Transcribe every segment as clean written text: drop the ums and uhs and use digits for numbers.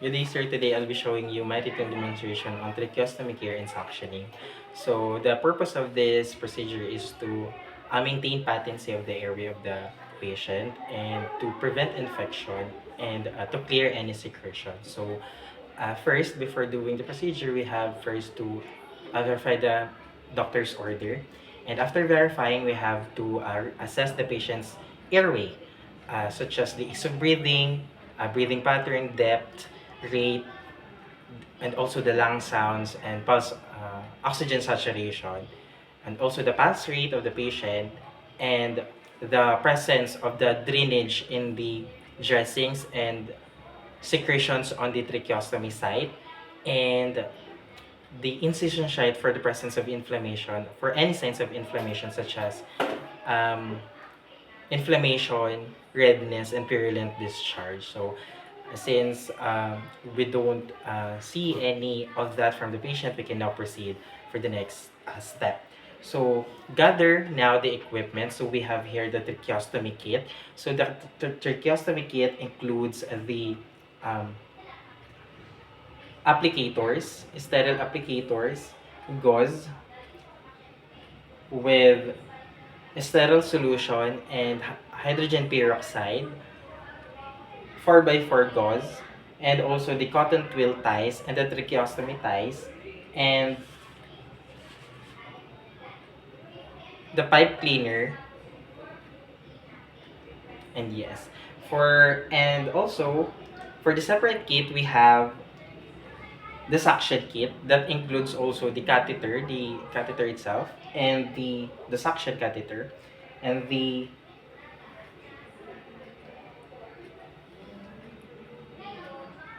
Good day, sir. Today I'll be showing you my written demonstration on tracheostomy care and suctioning. So the purpose of this procedure is to maintain patency of the airway of the patient and to prevent infection and to clear any secretion. So first, before doing the procedure, we have first to verify the doctor's order. And after verifying, we have to assess the patient's airway, such as the ease of breathing, breathing pattern, depth, rate, and also the lung sounds and pulse, oxygen saturation, and also the pulse rate of the patient, and the presence of the drainage in the dressings and secretions on the tracheostomy site, and the incision site for the presence of inflammation, for any signs of inflammation such as um, inflammation, redness, and purulent discharge. So since we don't see any of that from the patient, we can now proceed for the next step. So gather now the equipment. So we have here the tracheostomy kit. So the tracheostomy kit includes the um, applicators, sterile applicators, gauze with sterile solution and hydrogen peroxide, 4x4 gauze, and also the cotton twill ties and the tracheostomy ties, and the pipe cleaner, and yes. And also, for the separate kit, we have the suction kit that includes also the catheter itself, and the suction catheter, and the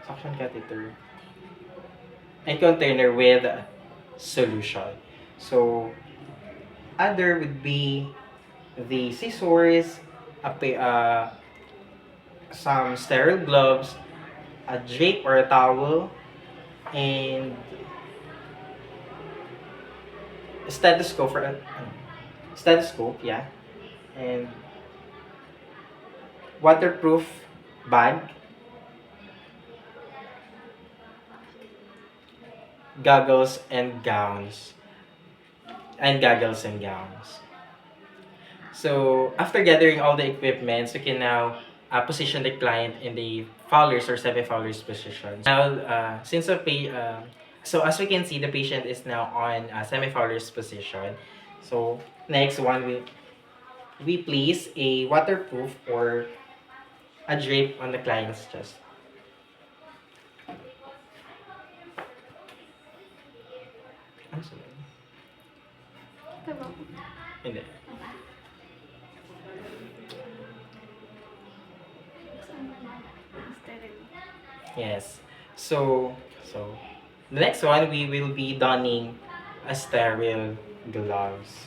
suction catheter and container with solution. So other would be the scissors, some sterile gloves, a drape or a towel, and a stethoscope for a stethoscope, yeah, and waterproof bag, goggles and gowns, and goggles and gowns. So after gathering all the equipments, we can now position the client in the Fowler's or semi-Fowler's position. Now, so as we can see, the patient is now on semi-Fowler's position. So next one, we place a waterproof or a drape on the client's chest. Ano sunod? Hindi. Yes. So the next one, we will be donning a sterile gloves.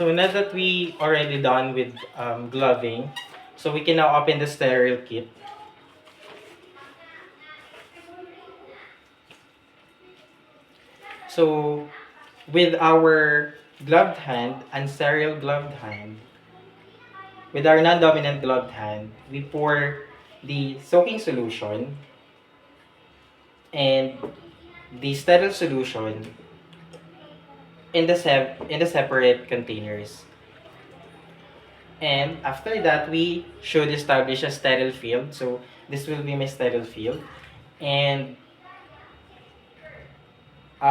So now that we already done with gloving, so we can now open the sterile kit. So with our gloved hand and sterile gloved hand, with our non-dominant gloved hand, we pour the soaking solution and the sterile solution in the separate containers. And after that, we should establish a sterile field. So this will be my sterile field. And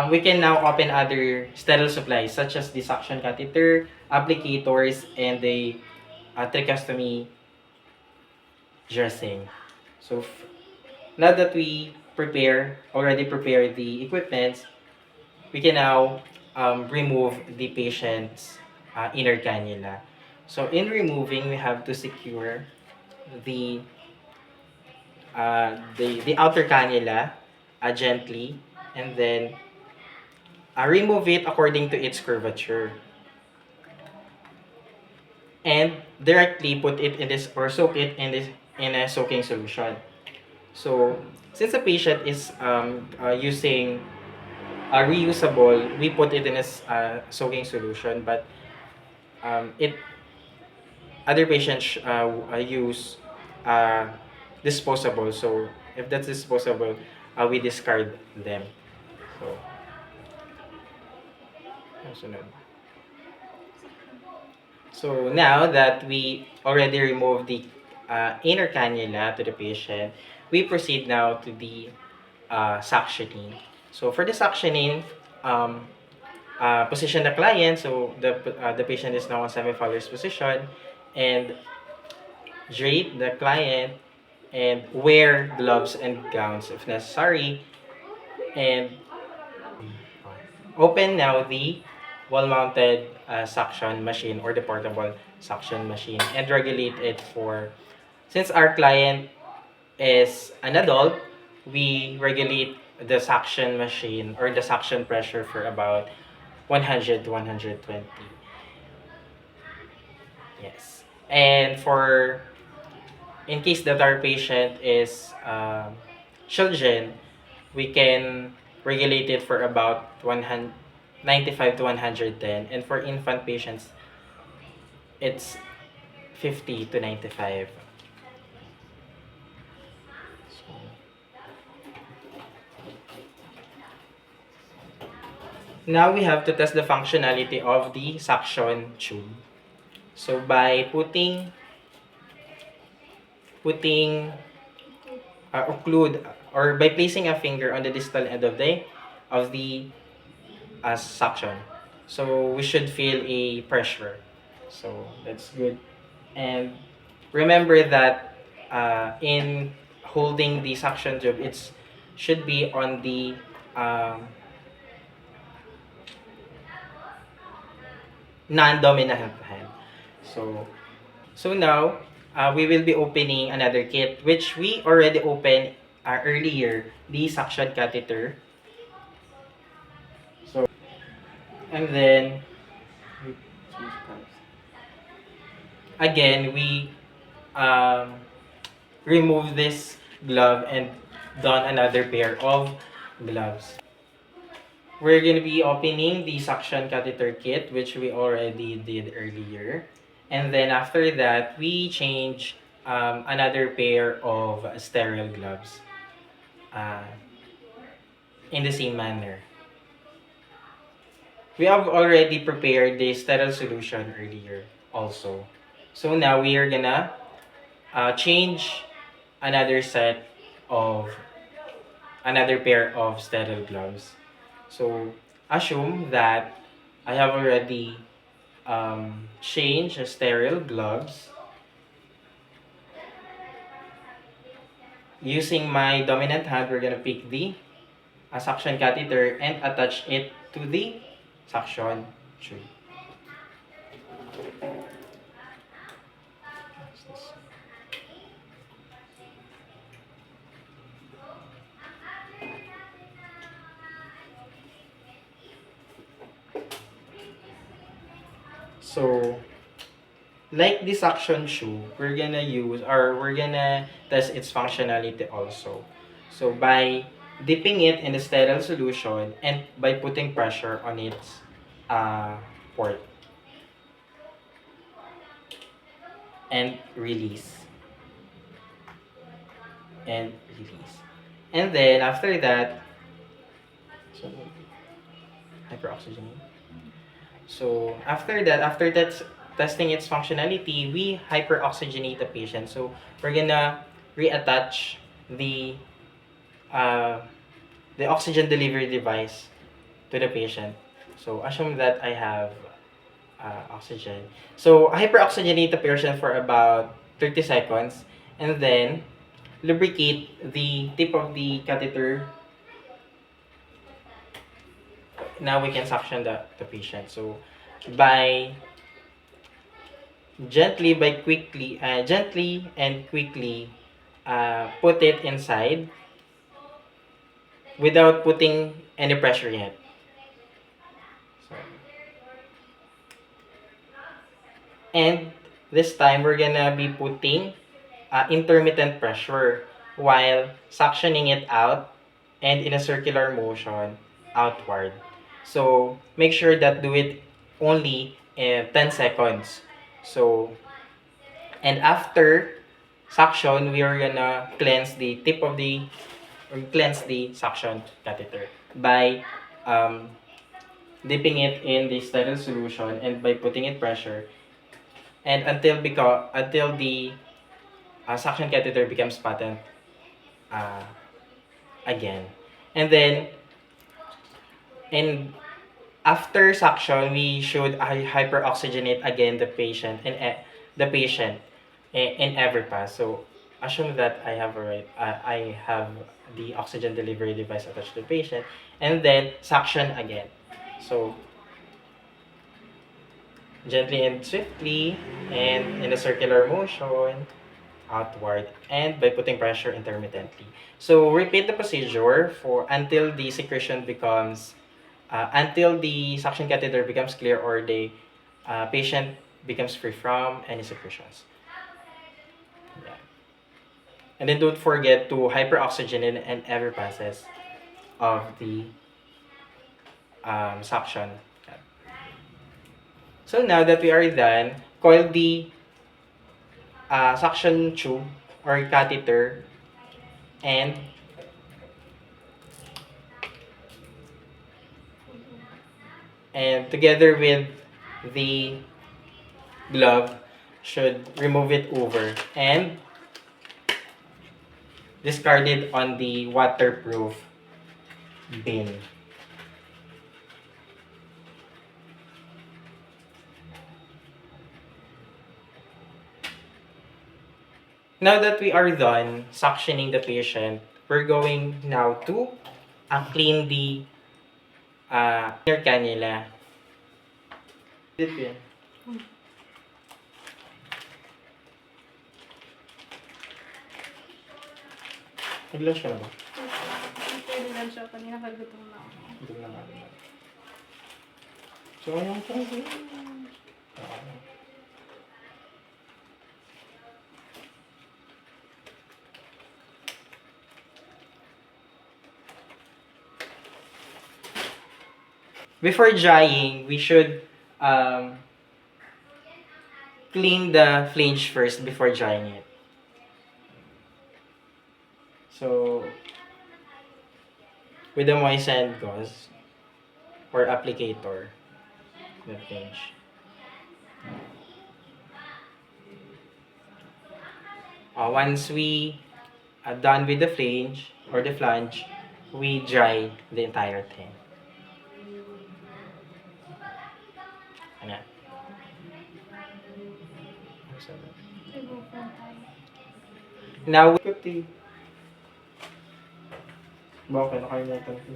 we can now open other sterile supplies such as the suction catheter, applicators, and the tracheostomy dressing. So now that we already prepare the equipment, we can now remove the patient's inner cannula. So in removing, we have to secure the the outer cannula gently, and then remove it according to its curvature, and directly put it in this or soak it in a soaking solution. So since the patient is using reusable, we put it in a soaking solution, but it other patients use uh, disposable. So if that's disposable, we discard them. So, sunod. So now that we already removed the inner cannula to the patient, we proceed now to the suctioning. So for the suctioning, um, position the client. So the patient is now on semi-Fowler's position, and drape the client and wear gloves and gowns if necessary, and open now the wall-mounted suction machine or the portable suction machine and regulate it for, since our client is an adult, we regulate the suction machine or the suction pressure for about 100 to 120. Yes. And for, in case that our patient is children, we can regulate it for about 95 to 110. And for infant patients, it's 50 to 95. So, now we have to test the functionality of the suction tube. So by putting occlude, or by placing a finger on the distal end of the suction. So we should feel a pressure. So that's good. And remember that in holding the suction tube, it's should be on the non-dominant hand. So now we will be opening another kit which we already opened earlier, the suction catheter. So and then again we um, remove this glove and don another pair of gloves. We're going to be opening the suction catheter kit, which we already did earlier. And then after that, we change another pair of sterile gloves uh, in the same manner. We have already prepared the sterile solution earlier also. So now we are gonna change another set of another pair of sterile gloves. So assume that I have already changed sterile gloves. Using my dominant hand, we're gonna pick the suction catheter and attach it to the suction tube. So, like the suction shoe, we're gonna test its functionality also. So, by dipping it in the sterile solution and by putting pressure on its port and release. And release. And then, after that, so, hyperoxygenate. So after that testing its functionality, we hyperoxygenate the patient. So we're gonna reattach the uh, the oxygen delivery device to the patient. So assume that I have oxygen. So hyperoxygenate the patient for about 30 seconds, and then lubricate the tip of the catheter. Now we can suction the patient. So by gently and quickly put it inside without putting any pressure yet. So, and this time we're gonna be putting intermittent pressure while suctioning it out and in a circular motion outward. So make sure that do it only in 10 seconds. So, and after suction, we are gonna cleanse the tip of the or cleanse the suction catheter by um, dipping it in the sterile solution and by putting it pressure and until the suction catheter becomes patent uh, again. And then and after suction, we should hyperoxygenate again the patient in every pass. So assume that I have the oxygen delivery device attached to the patient, and then suction again. So gently and swiftly, and in a circular motion outward, and by putting pressure intermittently. So repeat the procedure for until the suction catheter becomes clear or the patient becomes free from any secretions. Yeah. And then don't forget to hyperoxygenate in every passes of the suction. Yeah. So now that we are done, coil the suction tube or catheter and together with the glove should remove it over and discard it on the waterproof bin. Now that we are done suctioning the patient, we're going now to clean the inner cannula. Dito yan. Nag-lunch ka na ba? Nag-lunch ako kanina, kagutom na ako. Hindi na nga. So, anong po? Before drying, we should clean the flange first before drying it. So, with a moistened gauze or applicator, the flange. Once we are done with the flange or the flange, we dry the entire thing. Ano? Now, kuti. Bakit nakalimutan ko?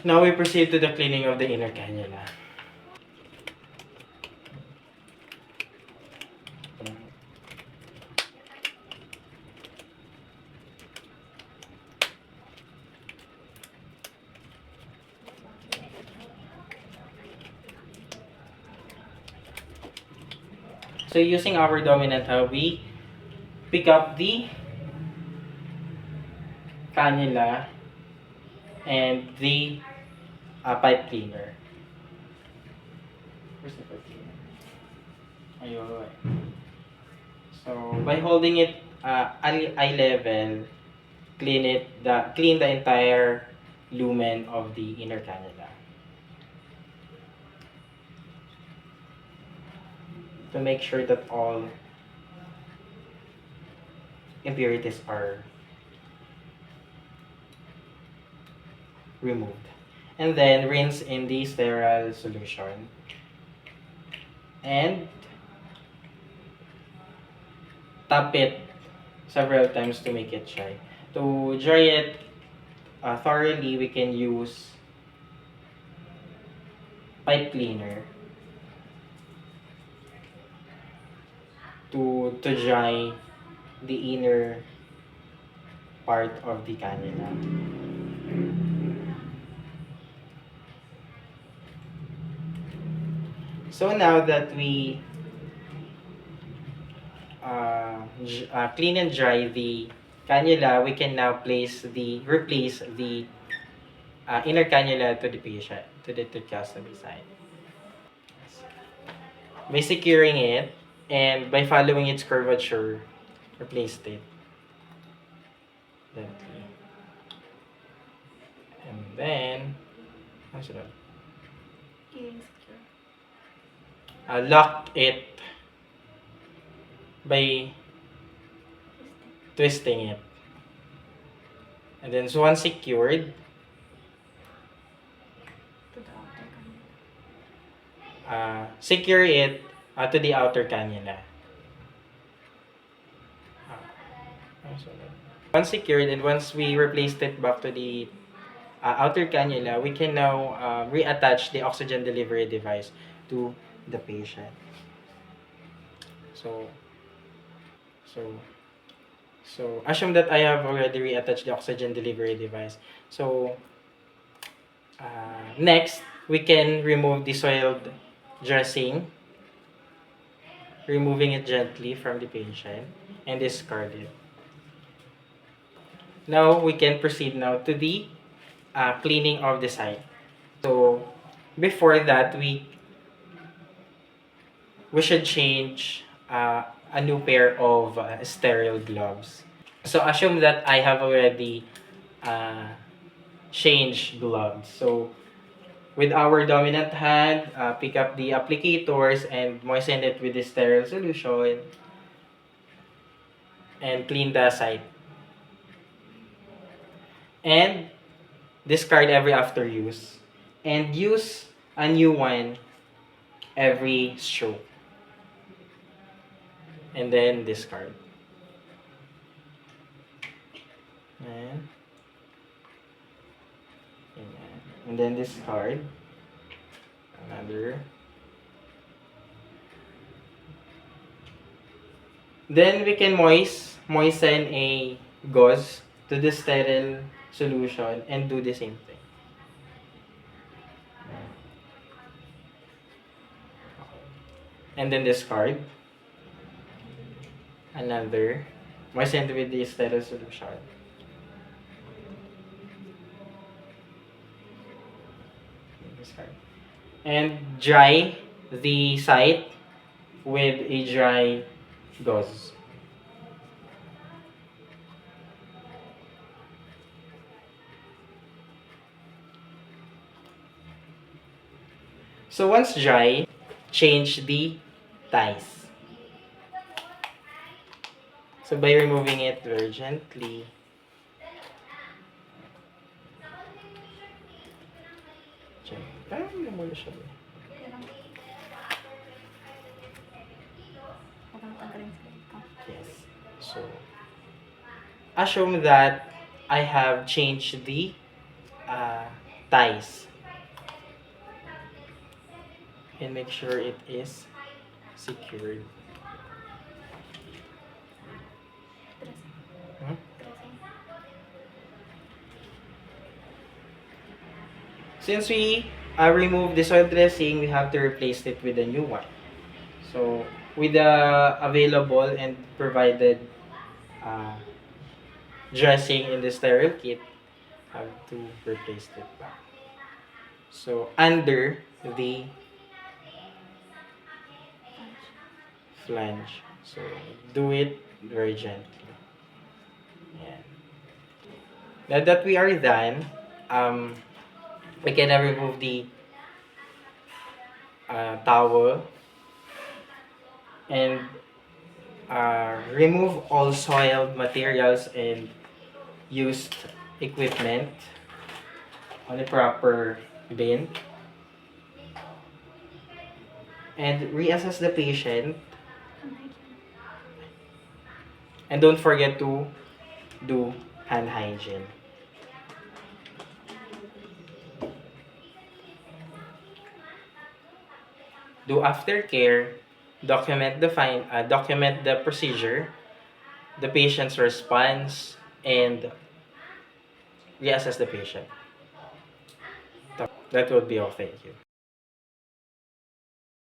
Now we proceed to the cleaning of the inner cannula. So using our dominant hub, we pick up the cannula and the pipe cleaner. Where's the pipe cleaner? Ayun. So by holding it eye level, clean the entire lumen of the inner cannula to make sure that all impurities are removed. And then rinse in the sterile solution. And tap it several times to make it dry. To dry it thoroughly, we can use pipe cleaner to dry the inner part of the cannula. So now that we clean and dry the cannula, we can now replace the inner cannula to the patient, to the tracheostomy side. By securing it and by following its curvature, replace it gently. And then, ano sunod? Insecure. Lock it by twisting it. And then, so once secured, To the outer cannula. secure it to the outer cannula. Ano sunod? Once secured and once we replaced it back to the outer cannula, we can now reattach the oxygen delivery device to the patient. So, so, so assume that I have already reattached the oxygen delivery device. So, next, we can remove the soiled dressing, removing it gently from the patient, and discard it. Now, we can proceed now to the cleaning of the site. So, before that, we should change a new pair of sterile gloves. So assume that I have already uh, changed gloves. So with our dominant hand, pick up the applicators and moisten it with the sterile solution and clean the site. And discard every after use. And use a new one every stroke. And then discard. And, and then discard. Another. Then we can moisten a gauze to the sterile solution and do the same thing. And then discard. Another. Moisten with the sterile solution. Discard. And dry the site with a dry gauze. So once dry, change the ties. So by removing it very gently, parang hindi mo na siya. Yan lang. Huwag kang tanggalin sa ito. Yes. So assume that I have changed the ties. And make sure it is secured. Dressing. Hmm? Dressing. Since we removed the soil dressing, we have to replace it with a new one. So, with the available and provided uh, dressing in the sterile kit, have to replace it back. So, under the flange. So, do it very gently. Yan. Now that we are done, we can now remove the towel and remove all soiled materials and used equipment on the proper bin and reassess the patient, Hand hygiene. and don't forget to do hand hygiene. Do aftercare, document the procedure, the patient's response, and reassess the patient. That would be all. Thank you.